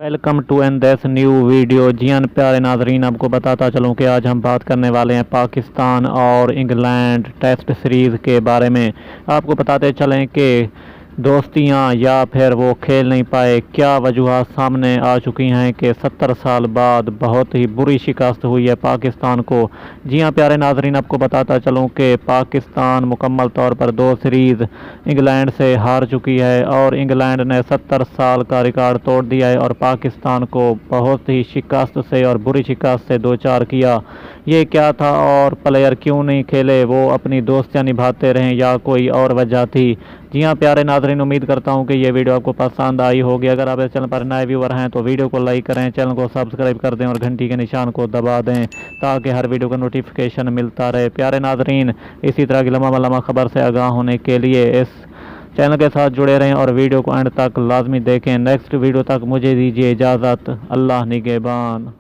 Welcome to an this new video. जी हाँ प्यारे नाजरीन, आपको बताता चलूँ कि आज हम बात करने वाले हैं पाकिस्तान और इंग्लैंड टेस्ट सीरीज़ के बारे में। आपको बताते चलें कि दोस्तियां या फिर वो खेल नहीं पाए, क्या वजूहत सामने आ चुकी हैं कि 70 साल बाद बहुत ही बुरी शिकस्त हुई है पाकिस्तान को। जी हाँ प्यारे नाजरीन, आपको बताता चलूँ कि पाकिस्तान मुकम्मल तौर पर 2 सीरीज़ इंग्लैंड से हार चुकी है और इंग्लैंड ने 70 साल का रिकॉर्ड तोड़ दिया है और पाकिस्तान को बहुत ही शिकस्त से और बुरी शिकस्त से दो चार किया। ये क्या था और प्लेयर क्यों नहीं खेले, वो अपनी दोस्तियां निभाते रहें या कोई और वजह थी? जी हाँ प्यारे नाजरीन, उम्मीद करता हूँ कि ये वीडियो आपको पसंद आई होगी। अगर आप इस चैनल पर नए व्यूअर हैं तो वीडियो को लाइक करें, चैनल को सब्सक्राइब कर दें और घंटी के निशान को दबा दें ताकि हर वीडियो का नोटिफिकेशन मिलता रहे। प्यारे नाजरीन, इसी तरह की लम्हा खबर से आगाह होने के लिए इस चैनल के साथ जुड़े रहें और वीडियो को एंड तक लाजमी देखें। नेक्स्ट वीडियो तक मुझे दीजिए इजाज़त। अल्लाह निगहबान।